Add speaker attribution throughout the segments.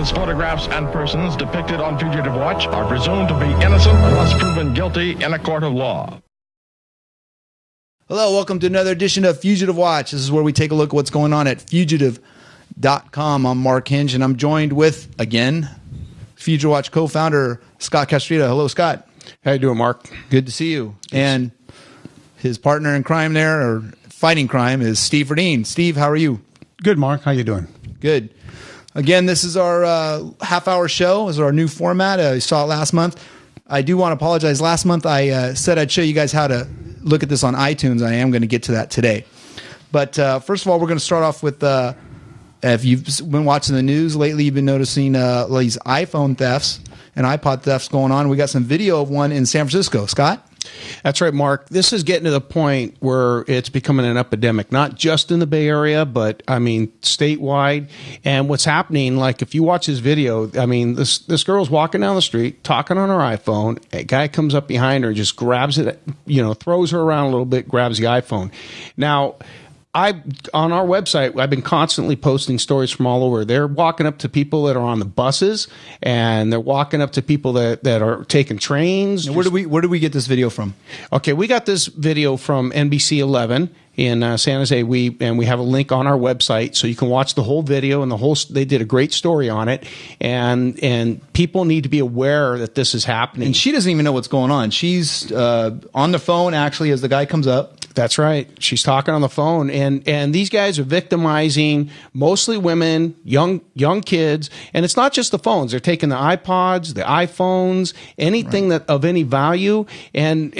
Speaker 1: Persons, photographs, and persons depicted on Fugitive Watch are presumed to be innocent unless proven guilty in a court of law.
Speaker 2: Hello, welcome to another edition of Fugitive Watch. This is where we take a look at what's going on at fugitive.com. I'm Mark Hinge, and I'm joined with, again, Fugitive Watch co-founder Scott Castrita. Hello, Scott.
Speaker 3: How you doing, Mark?
Speaker 2: Good to see you. And his partner in crime there, or fighting crime, is Steve Verdeen. Steve, how are you?
Speaker 4: Good, Mark. How you doing?
Speaker 2: Good. Again, this is our half-hour show. This is our new format. You saw it last month. I do want to apologize. Last month, I said I'd show you guys how to look at this on iTunes. I am going to get to that today. But first of all, we're going to start off with, if you've been watching the news lately, you've been noticing these iPhone thefts and iPod thefts going on. We got some video of one in San Francisco. Scott?
Speaker 3: That's right, Mark. This is getting to the point where it's becoming an epidemic, not just in the Bay Area, but, I mean, statewide. And what's happening, like, if you watch this video, I mean, this girl's walking down the street, talking on her iPhone. A guy comes up behind her, just grabs it, throws her around a little bit, grabs the iPhone. Now, on our website, I've been constantly posting stories from all over. They're walking up to people that are on the buses, and they're walking up to people that are taking trains.
Speaker 2: Where do we get this video from?
Speaker 3: Okay, we got this video from NBC 11 in San Jose. We have a link on our website, so you can watch the whole video and they did a great story on it. And people need to be aware that this is happening.
Speaker 2: And she doesn't even know what's going on. She's on the phone actually as the guy comes up.
Speaker 3: That's right. She's talking on the phone, and these guys are victimizing mostly women, young kids, and it's not just the phones. They're taking the iPods, the iPhones, anything that of any value, and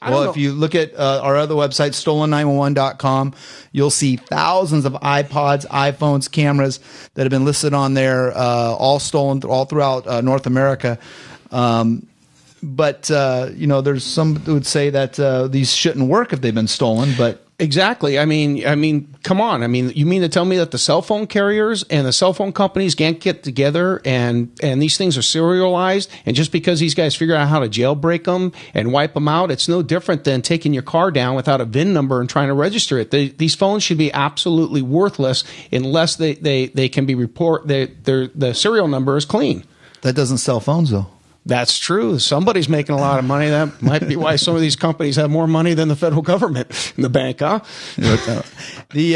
Speaker 3: well, if you look at our other website, stolen911.com, you'll see thousands of iPods, iPhones, cameras that have been listed on there, all stolen all throughout North America. But there's some that would say that these shouldn't work if they've been stolen. But exactly. I mean, come on. I mean, you mean to tell me that the cell phone carriers and the cell phone companies can't get together and these things are serialized, and just because these guys figure out how to jailbreak them and wipe them out, it's no different than taking your car down without a VIN number and trying to register it. These phones should be absolutely worthless unless they can be the serial number is clean.
Speaker 2: That doesn't sell phones though.
Speaker 3: That's true. Somebody's making a lot of money. That might be why some of these companies have more money than the federal government in the bank, huh? But people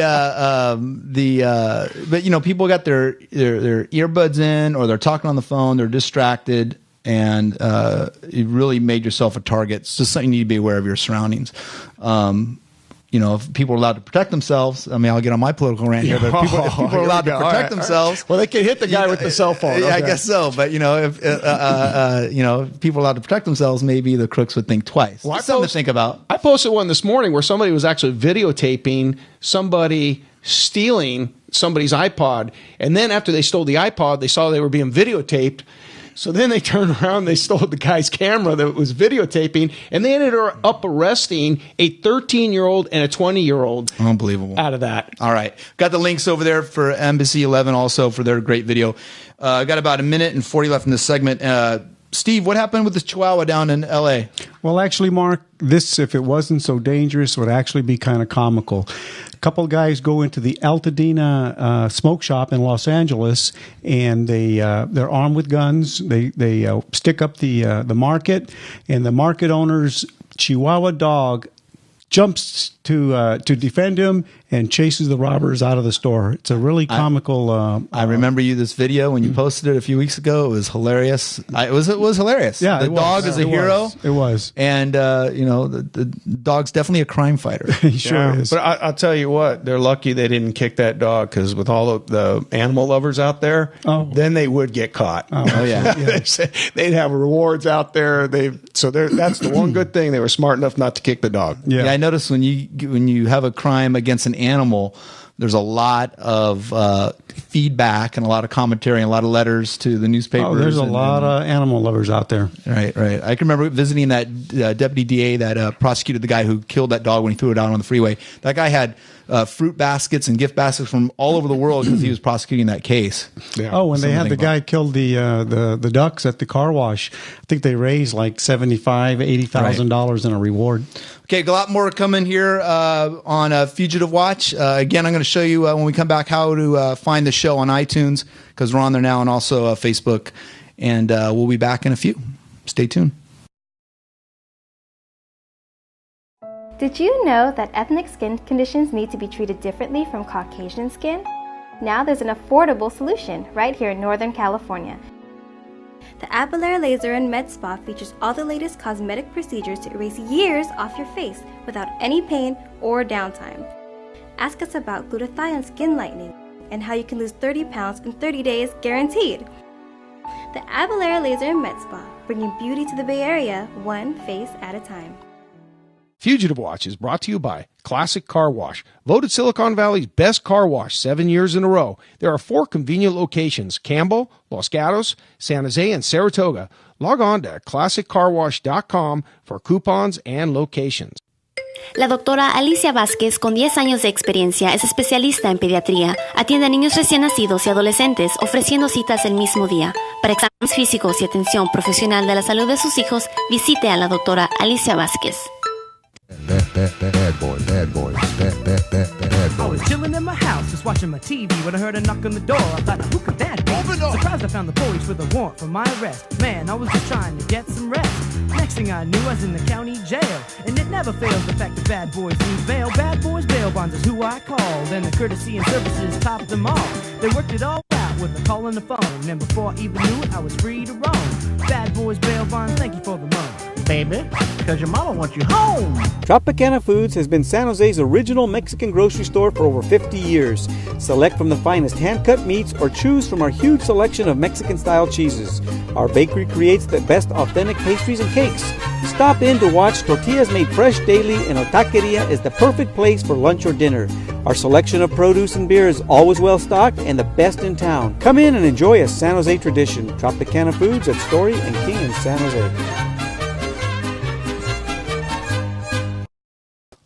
Speaker 3: got their earbuds in, or they're talking on the phone, they're distracted, and you really made yourself a target. It's just something you need to be aware of your surroundings. If people are allowed to protect themselves, I mean, I'll get on my political rant here, but if people are allowed to protect themselves, well, they can hit the guy with the cell phone.
Speaker 2: Yeah,
Speaker 3: okay.
Speaker 2: I guess so. But if people are allowed to protect themselves, maybe the crooks would think twice. Well, something to think about.
Speaker 3: I posted one this morning where somebody was actually videotaping somebody stealing somebody's iPod, and then after they stole the iPod, they saw they were being videotaped. So then they turned around, they stole the guy's camera that was videotaping, and they ended up arresting a 13-year-old and a 20-year-old.
Speaker 2: Unbelievable.
Speaker 3: Out of that.
Speaker 2: All right. Got the links over there for Embassy 11 also for their great video. Got about a minute and 40 left in this segment. Steve, what happened with this Chihuahua down in L.A.?
Speaker 4: Well, actually, Mark, this, if it wasn't so dangerous, would actually be kind of comical. A couple of guys go into the Altadena smoke shop in Los Angeles, and they're armed with guns. They stick up the market, and the market owner's Chihuahua dog jumps to defend him and chases the robbers out of the store. It's a really comical.
Speaker 2: I remember this video when you posted it a few weeks ago. It was hilarious. It was hilarious.
Speaker 4: Yeah,
Speaker 2: the dog is a hero.
Speaker 4: It was,
Speaker 2: and the dog's definitely a crime fighter.
Speaker 4: He sure is.
Speaker 3: But I'll tell you what, they're lucky they didn't kick that dog, because with all the animal lovers out there, then they would get caught.
Speaker 2: Oh yeah,
Speaker 3: they'd have rewards out there. That's the one good thing, they were smart enough not to kick the dog.
Speaker 2: Yeah, I noticed when you have a crime against an animal, there's a lot of feedback and a lot of commentary and a lot of letters to the newspapers.
Speaker 4: Oh, there's a lot of animal lovers out there.
Speaker 2: Right. I can remember visiting that deputy DA that prosecuted the guy who killed that dog when he threw it out on the freeway. That guy had fruit baskets and gift baskets from all over the world because he was prosecuting that case.
Speaker 4: Yeah. Oh, when they had the guy killed the ducks at the car wash, I think they raised like $75,000-$80,000 in a reward.
Speaker 2: Okay, a lot more coming here on Fugitive Watch. Again, I'm going to show you when we come back how to find find the show on iTunes because we're on there now, and also Facebook. And we'll be back in a few. Stay tuned.
Speaker 5: Did you know that ethnic skin conditions need to be treated differently from Caucasian skin? Now there's an affordable solution right here in Northern California. The Apollare Laser and Med Spa features all the latest cosmetic procedures to erase years off your face without any pain or downtime. Ask us about glutathione skin lightening and how you can lose 30 pounds in 30 days guaranteed. The Apollare Laser and Med Spa, bringing beauty to the Bay Area, one face at a time.
Speaker 3: Fugitive Watch is brought to you by Classic Car Wash, voted Silicon Valley's best car wash 7 years in a row. There are 4 convenient locations: Campbell, Los Gatos, San Jose, and Saratoga. Log on to classiccarwash.com for coupons and locations.
Speaker 6: La doctora Alicia Vázquez, con 10 años de experiencia, es especialista en pediatría. Atiende a niños recién nacidos y adolescentes, ofreciendo citas el mismo día. Para exámenes físicos y atención profesional de la salud de sus hijos, visite a la doctora Alicia Vázquez.
Speaker 7: Bad boys.
Speaker 8: I was chilling in my house, just watching my TV when I heard a knock on the door. I thought, who could that be? Surprised I found the police with a warrant for my arrest. Man, I was just trying to get some rest. Next thing I knew, I was in the county jail. And it never fails the fact that bad boys need bail. Bad boys bail bonds is who I called. And the courtesy and services topped them all. They worked it all out with a call on the phone. And before I even knew it, I was free to roam. Bad boys bail bonds, thank you for the loan. Baby, because your mama wants you home.
Speaker 9: Tropicana Foods has been San Jose's original Mexican grocery store for over 50 years. Select from the finest hand-cut meats or choose from our huge selection of Mexican-style cheeses. Our bakery creates the best authentic pastries and cakes. Stop in to watch tortillas made fresh daily, and our taqueria is the perfect place for lunch or dinner. Our selection of produce and beer is always well-stocked and the best in town. Come in and enjoy a San Jose tradition. Tropicana Foods at Story and King in San Jose.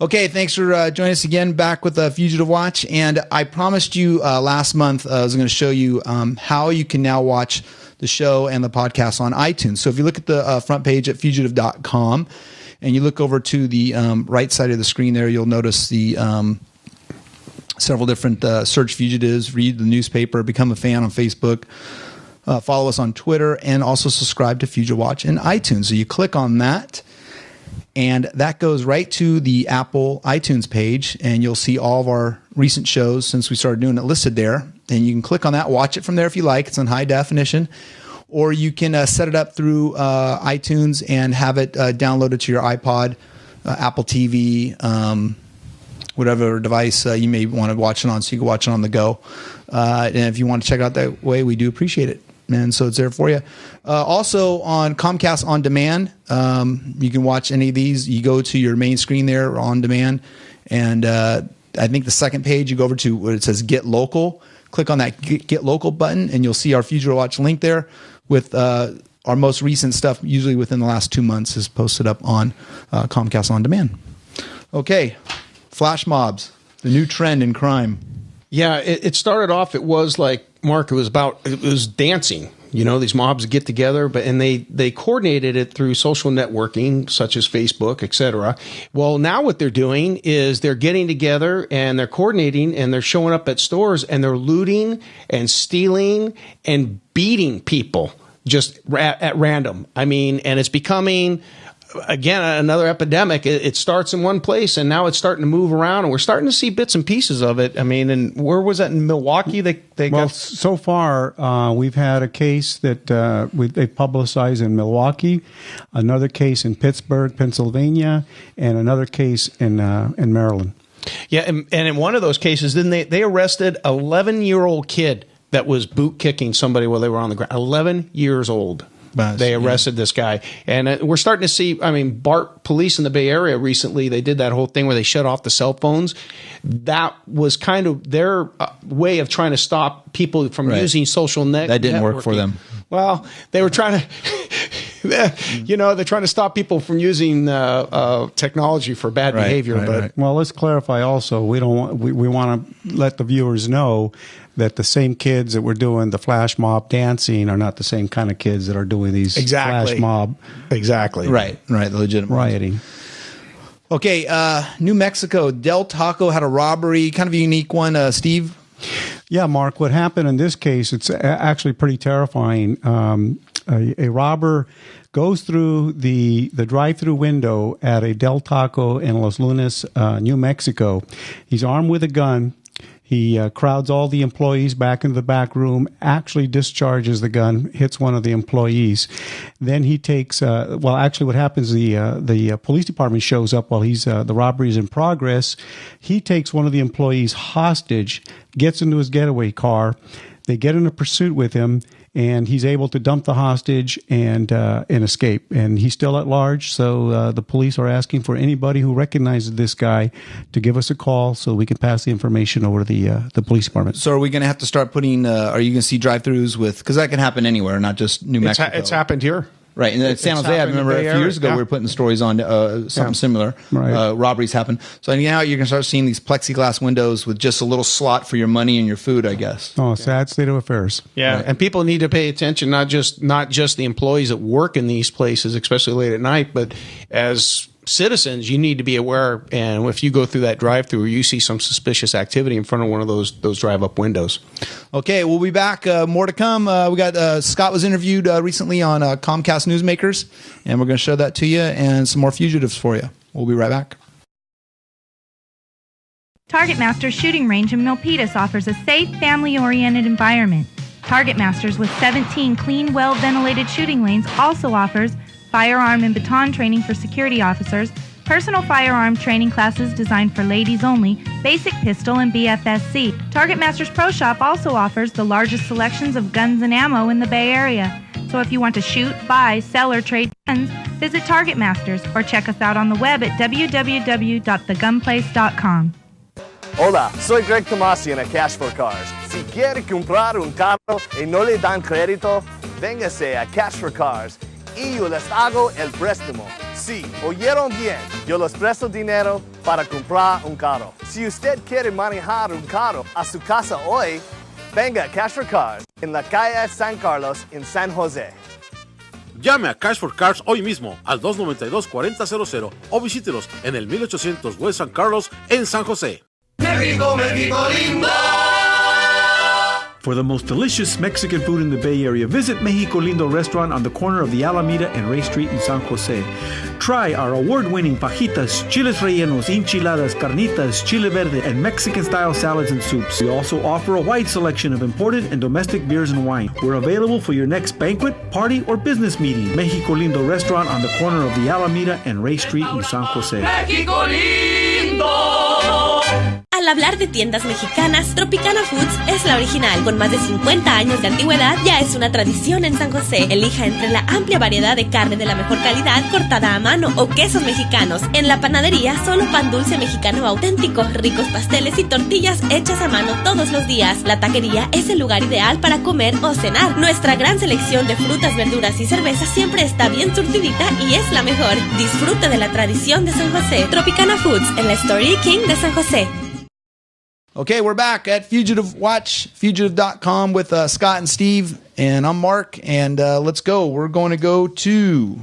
Speaker 2: Okay, thanks for joining us again back with Fugitive Watch. And I promised you last month I was going to show you how you can now watch the show and the podcast on iTunes. So if you look at the front page at fugitive.com and you look over to the right side of the screen there, you'll notice the several different search fugitives, read the newspaper, become a fan on Facebook, follow us on Twitter, and also subscribe to Fugitive Watch in iTunes. So you click on that, and that goes right to the Apple iTunes page, and you'll see all of our recent shows since we started doing it listed there. And you can click on that, watch it from there if you like. It's in high definition. Or you can set it up through iTunes and have it downloaded to your iPod, Apple TV, whatever device you may want to watch it on, so you can watch it on the go. And if you want to check it out that way, we do appreciate it. And so it's there for you. Also on Comcast On Demand, you can watch any of these. You go to your main screen there on demand, and I think the second page you go over to where it says Get Local. Click on that Get Local button, and you'll see our Fugitive Watch link there with our most recent stuff, usually within the last 2 months, is posted up on Comcast On Demand. Okay, flash mobs, the new trend in crime.
Speaker 3: Yeah, it started off, it was like, Mark, it was dancing. You know, these mobs get together, and they coordinated it through social networking, such as Facebook, etc. Well, now what they're doing is they're getting together and they're coordinating and they're showing up at stores and they're looting and stealing and beating people just at random. I mean, and it's becoming, again, another epidemic. It starts in one place, and now it's starting to move around, and we're starting to see bits and pieces of it. I mean, and where was that, in Milwaukee?
Speaker 4: Well, so far, we've had a case that they publicized in Milwaukee, another case in Pittsburgh, Pennsylvania, and another case in Maryland.
Speaker 3: Yeah, and in one of those cases, then they arrested an 11-year-old kid that was boot kicking somebody while they were on the ground. 11 years old. They arrested this guy. And we're starting to see, I mean, BART police in the Bay Area recently, they did that whole thing where they shut off the cell phones. That was kind of their way of trying to stop people from using social networking.
Speaker 2: That didn't work for them.
Speaker 3: Well, they were trying to, you know, they're trying to stop people from using technology for bad behavior. But
Speaker 4: well, let's clarify also, we want to let the viewers know that the same kids that were doing the flash mob dancing are not the same kind of kids that are doing these flash mob.
Speaker 2: Exactly. Right, the legitimate
Speaker 4: rioting.
Speaker 2: Okay, New Mexico, Del Taco had a robbery, kind of a unique one. Steve?
Speaker 4: Yeah, Mark, what happened in this case, it's actually pretty terrifying. A robber goes through the drive-through window at a Del Taco in Los Lunas, New Mexico. He's armed with a gun. He crowds all the employees back into the back room, actually discharges the gun, hits one of the employees. Then he takes, actually what happens, the police department shows up while the robbery is in progress. He takes one of the employees hostage, gets into his getaway car. They get in a pursuit with him, and he's able to dump the hostage and escape. And he's still at large, so the police are asking for anybody who recognizes this guy to give us a call so we can pass the information over to the police department.
Speaker 2: So are we going to have to start putting, are you going to see drive-thrus with, because that can happen anywhere, not just New Mexico.
Speaker 3: It's happened here.
Speaker 2: Right, and in San Jose, I remember a few years ago we were putting stories on something similar.
Speaker 4: Right.
Speaker 2: Robberies happen. So now you're going to start seeing these plexiglass windows with just a little slot for your money and your food, I guess.
Speaker 4: Oh, sad state of affairs.
Speaker 3: Yeah, right. And people need to pay attention, not just the employees that work in these places, especially late at night, but as citizens, you need to be aware. And if you go through that drive-through, you see some suspicious activity in front of one of those drive-up windows.
Speaker 2: Okay, we'll be back. More to come. We got Scott was interviewed recently on Comcast Newsmakers, and we're going to show that to you and some more fugitives for you. We'll be right back.
Speaker 7: Target Masters Shooting Range in Milpitas offers a safe, family-oriented environment. Target Masters, with 17 clean, well-ventilated shooting lanes, also offers firearm and baton training for security officers, personal firearm training classes designed for ladies only, basic pistol and BFSC. Target Masters Pro Shop also offers the largest selections of guns and ammo in the Bay Area. So if you want to shoot, buy, sell, or trade guns, visit Target Masters or check us out on the web at www.thegunplace.com.
Speaker 10: Hola, soy Greg Tomasi en a Cash for Cars. Si quiere comprar un carro y no le dan crédito, véngase a Cash for Cars y yo les hago el préstamo. Sí, oyeron bien, yo les presto dinero para comprar un carro. Si usted quiere manejar un carro a su casa hoy, venga a Cash for Cars en la calle San Carlos en San Jose.
Speaker 11: Llame a Cash for Cars hoy mismo al 292-4000 o visítelos en el 1800 West San Carlos en San José.
Speaker 12: México, México lindo.
Speaker 13: For the most delicious Mexican food in the Bay Area, visit Mexico Lindo restaurant on the corner of the Alameda and Ray Street in San Jose. Try our award-winning fajitas, chiles rellenos, enchiladas, carnitas, chile verde, and Mexican-style salads and soups. We also offer a wide selection of imported and domestic beers and wine. We're available for your next banquet, party, or business meeting. Mexico Lindo restaurant on the corner of the Alameda and Ray Street in San Jose.
Speaker 12: México lindo.
Speaker 6: Al hablar de tiendas mexicanas, Tropicana Foods es la original. Con más de 50 años de antigüedad, ya es una tradición en San José. Elija entre la amplia variedad de carne de la mejor calidad, cortada a mano o quesos mexicanos. En la panadería, solo pan dulce mexicano auténtico, ricos pasteles y tortillas hechas a mano todos los días. La taquería es el lugar ideal para comer o cenar. Nuestra gran selección de frutas, verduras y cervezas siempre está bien surtidita y es la mejor. Disfrute de la tradición de San José. Tropicana Foods, en la Story King de San José.
Speaker 2: Okay, we're back at Fugitive Watch, fugitive.com with Scott and Steve, and I'm Mark, and let's go. We're going to go to,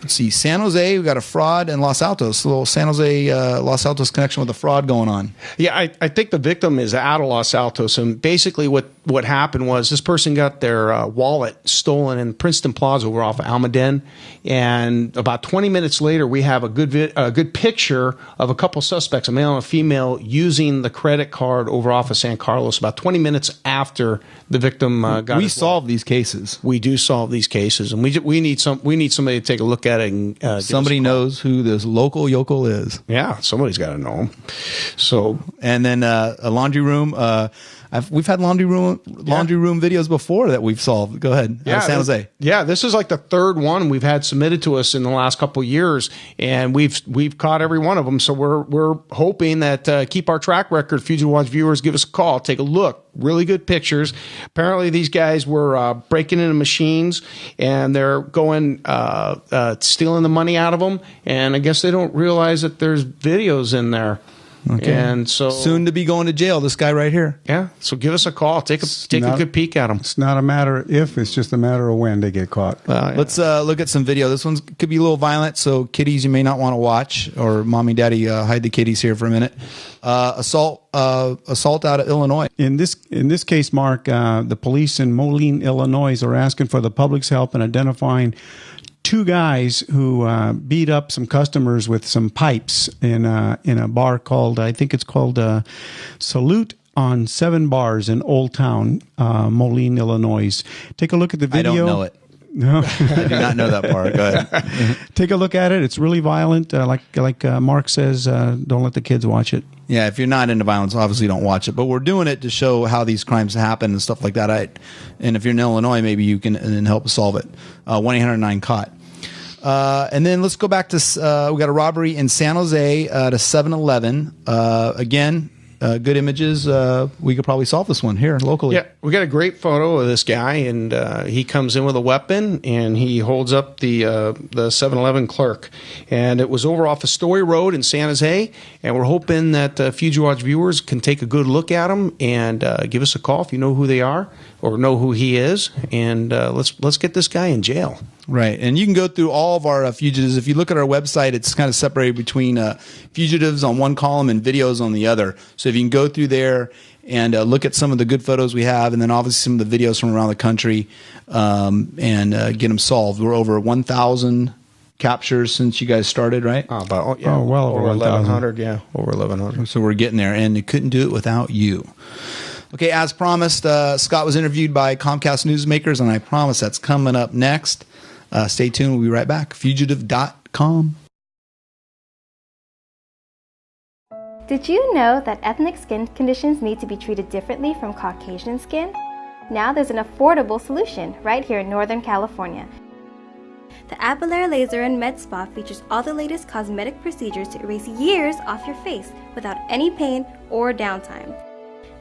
Speaker 2: let's see, San Jose. We've got a fraud, and Los Altos, a little San Jose, Los Altos connection with a fraud going on.
Speaker 3: Yeah, I think the victim is out of Los Altos, and basically what happened was this person got their wallet stolen in Princeton Plaza. We're off Almaden, and about 20 minutes later, we have a good picture of a couple suspects, a male and a female, using the credit card over off of San Carlos. About 20 minutes after the victim got.
Speaker 2: We solve these cases.
Speaker 3: We do solve these cases, and we need somebody to take a look at it. And,
Speaker 2: somebody knows who this local yokel is.
Speaker 3: Yeah, somebody's got to know him. So,
Speaker 2: and then a laundry room. We've had laundry room videos before that we've solved. Go ahead.
Speaker 3: Yeah,
Speaker 2: San Jose.
Speaker 3: Yeah, this is like the third one we've had submitted to us in the last couple of years, and we've caught every one of them. So we're hoping that keep our track record. Fugitive Watch viewers, give us a call, take a look. Really good pictures. Apparently, these guys were breaking into machines, and they're going stealing the money out of them. And I guess they don't realize that there's videos in there.
Speaker 2: Okay.
Speaker 3: And so
Speaker 2: soon to be going to jail, this guy right here.
Speaker 3: Yeah. So give us a call. Take a good peek at him.
Speaker 4: It's not a matter of if, it's just a matter of when they get caught.
Speaker 2: Let's look at some video. This one could be a little violent, so kiddies you may not want to watch, or mommy, daddy, hide the kiddies here for a minute. Assault out of Illinois.
Speaker 4: In this case, Mark, the police in Moline, Illinois, are asking for the public's help in identifying two guys who beat up some customers with some pipes in a bar called, I think it's called Salute on 7 Bars in Old Town, Moline, Illinois. Take a look at the video.
Speaker 2: I don't know it.
Speaker 4: No,
Speaker 2: I do not know that part. Go ahead.
Speaker 4: Take a look at it. It's really violent. Like Mark says, don't let the kids watch it.
Speaker 2: Yeah, if you're not into violence, obviously don't watch it. But we're doing it to show how these crimes happen and stuff like that. And if you're in Illinois, maybe you can help solve it. 1-800-9-CAUGHT. And then let's go back to we got a robbery in San Jose at a 7-Eleven. Again, good images. We could probably solve this one here locally.
Speaker 3: Yeah, we got a great photo of this guy, and he comes in with a weapon, and he holds up the 7-Eleven clerk. And it was over off Astoria Road in San Jose, and we're hoping that Fugitive Watch viewers can take a good look at him and give us a call if you know who they are or know who he is, and let's get this guy in jail.
Speaker 2: Right, and you can go through all of our fugitives. If you look at our website, it's kind of separated between fugitives on one column and videos on the other. So if you can go through there and look at some of the good photos we have, and then obviously some of the videos from around the country, and get them solved. We're over 1,000 captures since you guys started, right?
Speaker 4: Well over
Speaker 3: 1,100. Yeah, over 1,100.
Speaker 2: So we're getting there, and they couldn't do it without you. Okay, as promised, Scott was interviewed by Comcast Newsmakers, and I promise that's coming up next. Stay tuned. We'll be right back. Fugitive.com.
Speaker 5: Did you know that ethnic skin conditions need to be treated differently from Caucasian skin? Now there's an affordable solution right here in Northern California. The Abelair Laser and Med Spa features all the latest cosmetic procedures to erase years off your face without any pain or downtime.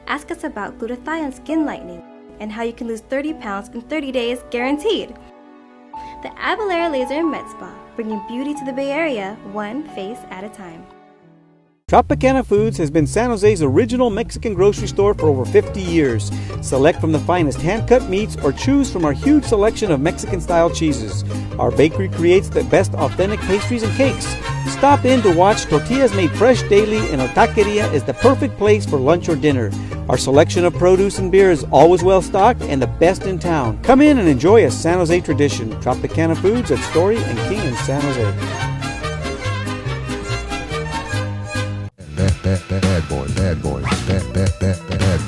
Speaker 5: Ask us about glutathione skin lightening and how you can lose 30 pounds in 30 days guaranteed. The Abelair Laser and Med Spa, bringing beauty to the Bay Area, one face at a time.
Speaker 9: Tropicana Foods has been San Jose's original Mexican grocery store for over 50 years. Select from the finest hand-cut meats or choose from our huge selection of Mexican-style cheeses. Our bakery creates the best authentic pastries and cakes. Stop in to watch Tortillas Made Fresh daily, and our taqueria is the perfect place for lunch or dinner. Our selection of produce and beer is always well-stocked and the best in town. Come in and enjoy a San Jose tradition. Tropicana Foods at Story and King in San Jose.
Speaker 14: Bad boys.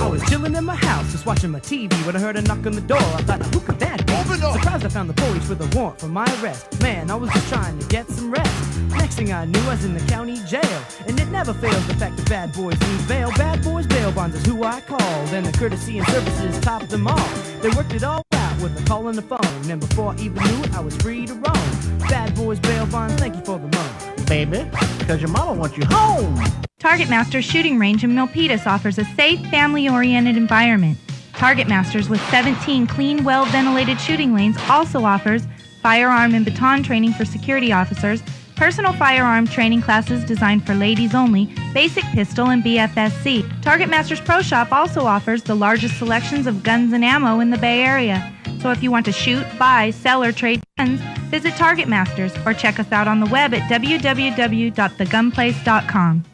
Speaker 8: I was chilling in my house, just watching my TV, when I heard a knock on the door. I thought, who could that be? Surprised I found the police with a warrant for my arrest. Man, I was just trying to get some rest. Next thing I knew, I was in the county jail. And it never fails the fact that bad boys need bail. Bad boys bail bonds is who I called, and the courtesy and services topped them all. They worked it all out with a call on the phone, and before I even knew it, I was free to roam. Bad boys bail bonds, thank you for the loan.
Speaker 15: Baby, because your mama wants you home.
Speaker 7: Target Masters Shooting Range in Milpitas offers a safe, family-oriented environment. Target Masters, with 17 clean, well-ventilated shooting lanes, also offers firearm and baton training for security officers, personal firearm training classes designed for ladies only, basic pistol and BFSC. Target Masters Pro Shop also offers the largest selections of guns and ammo in the Bay Area. So if you want to shoot, buy, sell, or trade guns, visit Target Masters or check us out on the web at www.thegunplace.com.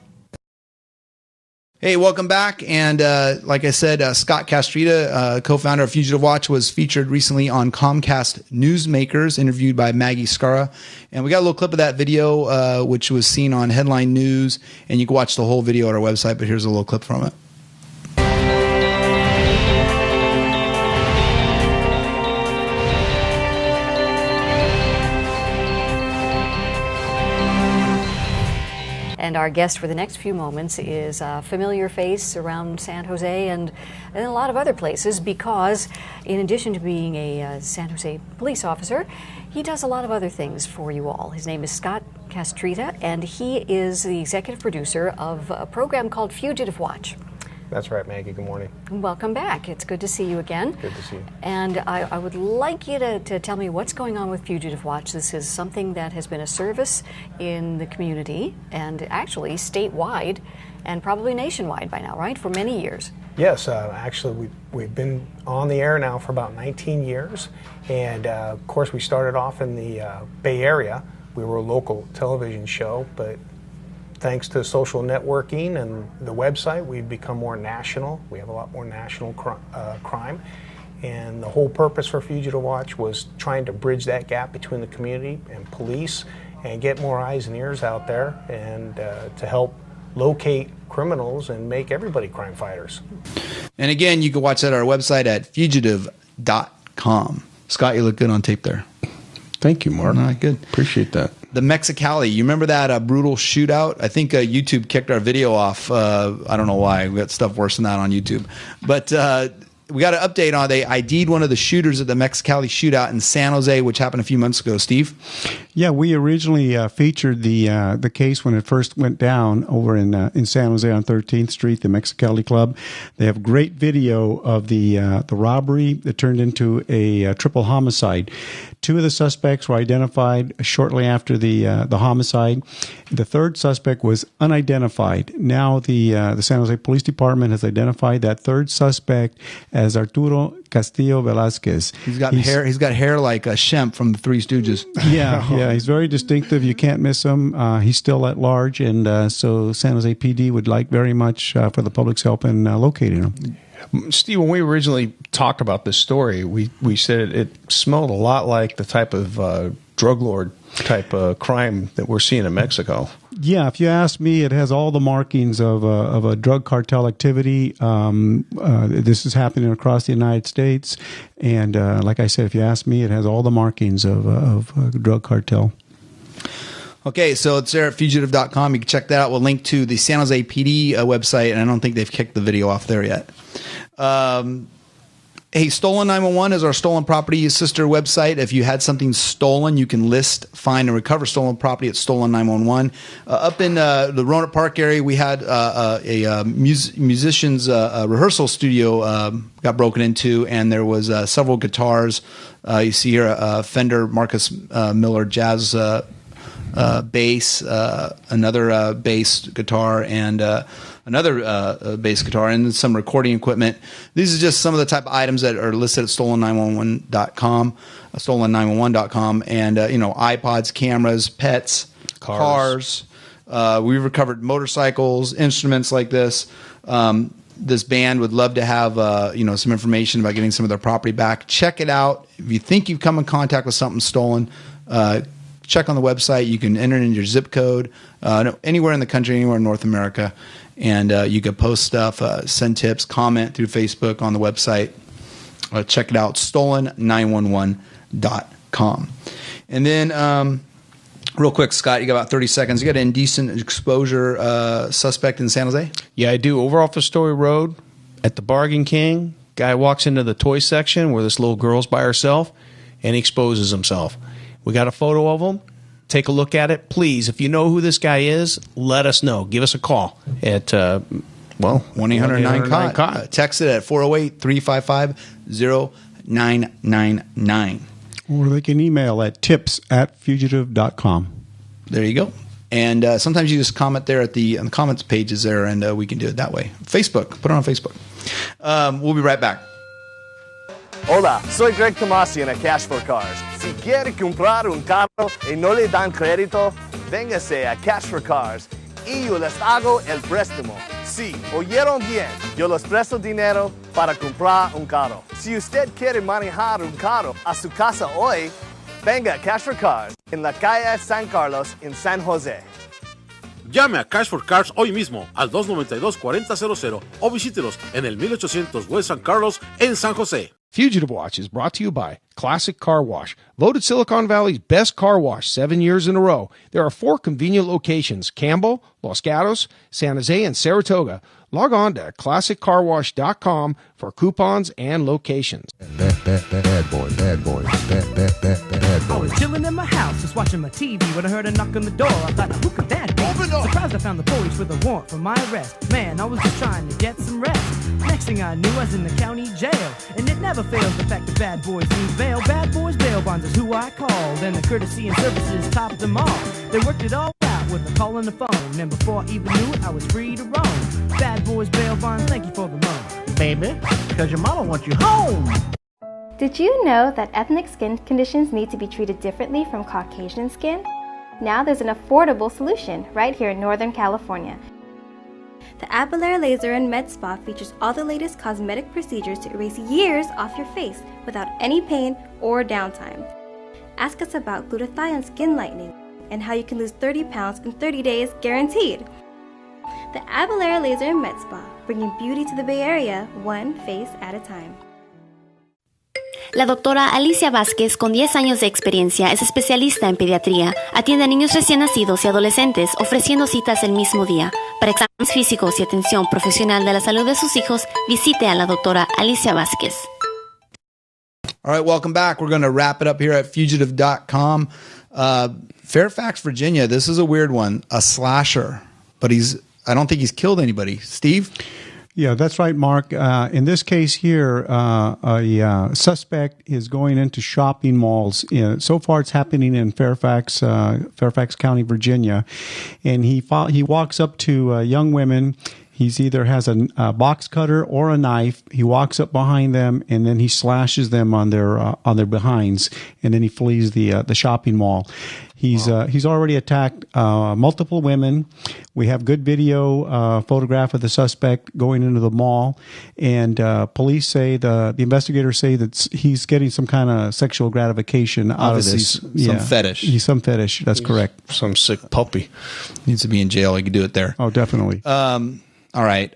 Speaker 2: Hey, welcome back. And like I said, Scott Castrita, co-founder of Fugitive Watch, was featured recently on Comcast Newsmakers, interviewed by Maggie Scara. And we got a little clip of that video, which was seen on Headline News. And you can watch the whole video at our website, but here's a little clip from it.
Speaker 16: And our guest for the next few moments is a familiar face around San Jose and a lot of other places, because in addition to being a San Jose police officer, he does a lot of other things for you all. His name is Scott Castrita, and he is the executive producer of a program called Fugitive Watch.
Speaker 14: That's right, Maggie. Good morning.
Speaker 16: Welcome back. It's good to see you again.
Speaker 14: Good to see you.
Speaker 16: And I would like you to tell me what's going on with Fugitive Watch. This is something that has been a service in the community and actually statewide and probably nationwide by now, right? For many years.
Speaker 14: Yes, actually we've been on the air now for about 19 years. And of course we started off in the Bay Area. We were a local television show, but thanks to social networking and the website, we've become more national. We have a lot more national crime. And the whole purpose for Fugitive Watch was trying to bridge that gap between the community and police and get more eyes and ears out there and to help locate criminals and make everybody crime fighters.
Speaker 2: And again, you can watch that at our website at fugitive.com. Scott, you look good on tape there.
Speaker 3: Thank you, Mark.
Speaker 2: All right, good.
Speaker 3: Appreciate that.
Speaker 2: The Mexicali. You remember that brutal shootout? I think YouTube kicked our video off. I don't know why. We got stuff worse than that on YouTube. But we got an update on they ID'd one of the shooters at the Mexicali shootout in San Jose, which happened a few months ago. Steve?
Speaker 4: Yeah, we originally featured the case when it first went down over in San Jose on 13th Street, the Mexicali Club. They have great video of the robbery that turned into a triple homicide. Two of the suspects were identified shortly after the homicide. The third suspect was unidentified. Now the San Jose Police Department has identified that third suspect as Arturo Castillo Velasquez.
Speaker 2: He's got hair. He's got hair like Shemp from the Three Stooges.
Speaker 4: Yeah, he's very distinctive. You can't miss him. He's still at large, and so San Jose PD would like very much for the public's help in locating him.
Speaker 3: Steve, when we originally talked about this story, we said it smelled a lot like the type of drug lord type of crime that we're seeing in Mexico.
Speaker 4: Yeah, if you ask me, it has all the markings of a drug cartel activity. This is happening across the United States, and like I said, if you ask me, it has all the markings of a drug cartel.
Speaker 2: Okay, so it's there at fugitive.com. You can check that out. We'll link to the San Jose PD website, and I don't think they've kicked the video off there yet. Hey, Stolen 911 is our stolen property sister website. If you had something stolen, you can list, find, and recover stolen property at Stolen 911. Up in the Roanoke Park area, we had a musician's rehearsal studio got broken into, and there was several guitars. You see here a Fender Marcus Miller jazz bass, another bass guitar, and another bass guitar, and some recording equipment. These are just some of the type of items that are listed at stolen911.com, stolen911.com, and iPods, cameras, pets, cars. We've recovered motorcycles, instruments like this. This band would love to have some information about getting some of their property back. Check it out. If you think you've come in contact with something stolen, check on the website. You can enter in your zip code anywhere in the country, anywhere in North America, and you can post stuff, send tips, comment through Facebook on the website. Check it out, stolen911.com. And then real quick, Scott, you got about 30 seconds. You got an indecent exposure suspect in San Jose?
Speaker 3: Yeah, I do. Over off of Story Road at the Bargain King, guy walks into the toy section where this little girl's by herself, and he exposes himself. We got a photo of him. Take a look at it. Please, if you know who this guy is, let us know. Give us a call at,
Speaker 2: 1-800-9-COT. Text it at 408-355-0999.
Speaker 4: Or they can email at tips@fugitive.com.
Speaker 2: There you go. And sometimes you just comment there on the comments pages there, and we can do it that way. Facebook. Put it on Facebook. We'll be right back.
Speaker 10: Hola, soy Greg Tomasi en a Cash for Cars. Si quiere comprar un carro y no le dan crédito, véngase a Cash for Cars y yo les hago el préstamo. Sí, oyeron bien, yo les presto dinero para comprar un carro. Si usted quiere manejar un carro a su casa hoy, venga a Cash for Cars en la calle San Carlos en San Jose.
Speaker 11: Llame a Cash for Cars hoy mismo al 292-4000 o visítelos en el 1800 West San Carlos en San Jose.
Speaker 3: Fugitive Watch is brought to you by Classic Car Wash, voted Silicon Valley's best car wash 7 years in a row. There are 4 convenient locations: Campbell, Los Gatos, San Jose, and Saratoga. Log on to classiccarwash.com for coupons and locations.
Speaker 17: Bad boys, bad boys, bad boys.
Speaker 8: chilling in my house, just watching my TV when I heard a knock on the door. I thought, who could that be? Surprised I found the police with a warrant for my arrest. Man, I was just trying to get some rest. Next thing I knew, I was in the county jail. And it never fails the fact that bad boys need bail. Bad boys bail bonds is who I called. And the courtesy and services topped them all. They worked it all out with a call on the phone. And before I even knew it, I was free to roam. Bad boys bail bonds, thank you for the loan.
Speaker 15: Baby, because your mama wants you home.
Speaker 5: Did you know that ethnic skin conditions need to be treated differently from Caucasian skin? Now there's an affordable solution right here in Northern California. The Abilene Laser and Med Spa features all the latest cosmetic procedures to erase years off your face without any pain or downtime. Ask us about glutathione skin lightening and how you can lose 30 pounds in 30 days guaranteed. The Abilene Laser and Med Spa, bringing beauty to the Bay Area one face at a time.
Speaker 6: La doctora Alicia Vázquez, con 10 años de experiencia, es especialista en pediatría. Atiende a niños recién nacidos y adolescentes, ofreciendo citas el mismo día. Para exámenes físicos y atención profesional de la salud de sus hijos, visite a la doctora Alicia Vázquez.
Speaker 2: All right, welcome back. We're going to wrap it up here at fugitive.com. Fairfax, Virginia. This is a weird one. A slasher, but I don't think he's killed anybody. Steve?
Speaker 4: Yeah, that's right, Mark. In this case here, a suspect is going into shopping malls. So far, it's happening in Fairfax County, Virginia, and he walks up to young women. He's either has a box cutter or a knife. He walks up behind them, and then he slashes them on their behinds, and then he flees the shopping mall. He's already attacked multiple women. We have good video photograph of the suspect going into the mall, and police say the investigators say that he's getting some kind of sexual gratification out of this.
Speaker 2: Some fetish.
Speaker 4: He's some fetish. That's correct.
Speaker 3: Some sick puppy
Speaker 2: needs to be in jail. He could do it there.
Speaker 4: Oh, definitely.
Speaker 2: All right.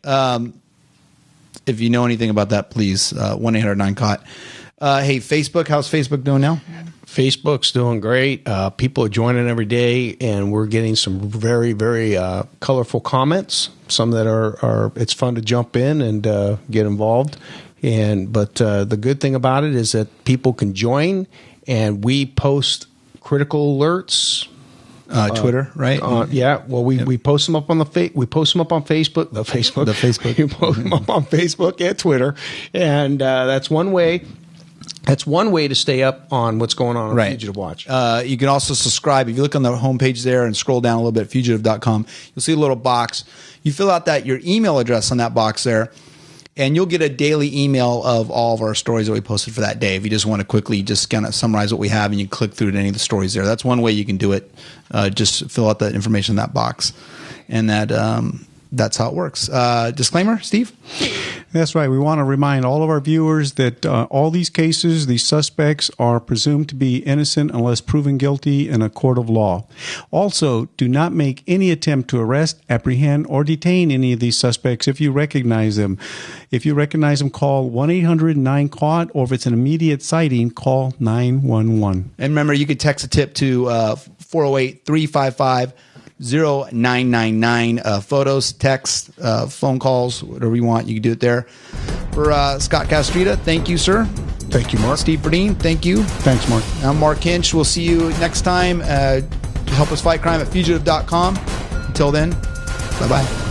Speaker 2: If you know anything about that, please 1-800-9-CAUGHT. Hey, Facebook. How's Facebook doing now?
Speaker 3: Facebook's doing great. People are joining every day, and we're getting some very, very colorful comments. Some that are it's fun to jump in and get involved. But the good thing about it is that people can join, and we post critical alerts.
Speaker 2: Twitter, right?
Speaker 3: Yeah. Well, we post them up on we post them up on Facebook. The Facebook. We post them up on Facebook and Twitter, and that's one way. That's one way to stay up on what's going on Fugitive Watch.
Speaker 2: You can also subscribe. If you look on the homepage there and scroll down a little bit, fugitive.com, you'll see a little box. You fill out your email address on that box there, and you'll get a daily email of all of our stories that we posted for that day. If you just want to quickly just kind of summarize what we have, and you click through to any of the stories there. That's one way you can do it. Just fill out that information in that box, and that's how it works. Disclaimer, Steve?
Speaker 4: That's right. We want to remind all of our viewers that all these cases, these suspects are presumed to be innocent unless proven guilty in a court of law. Also, do not make any attempt to arrest, apprehend, or detain any of these suspects if you recognize them. If you recognize them, call 1-800-9-CAUGHT, or if it's an immediate sighting, call 911.
Speaker 2: And remember, you could text a tip to 408-355 0999. Photos, text, phone calls, whatever you want, you can do it there. For Scott Castrita, thank you, sir.
Speaker 3: Thank you, Mark.
Speaker 2: Steve Burdine, thank you.
Speaker 4: Thanks, Mark.
Speaker 2: I'm Mark Hinch. We'll see you next time. Help us fight crime at fugitive.com. Until then, bye-bye.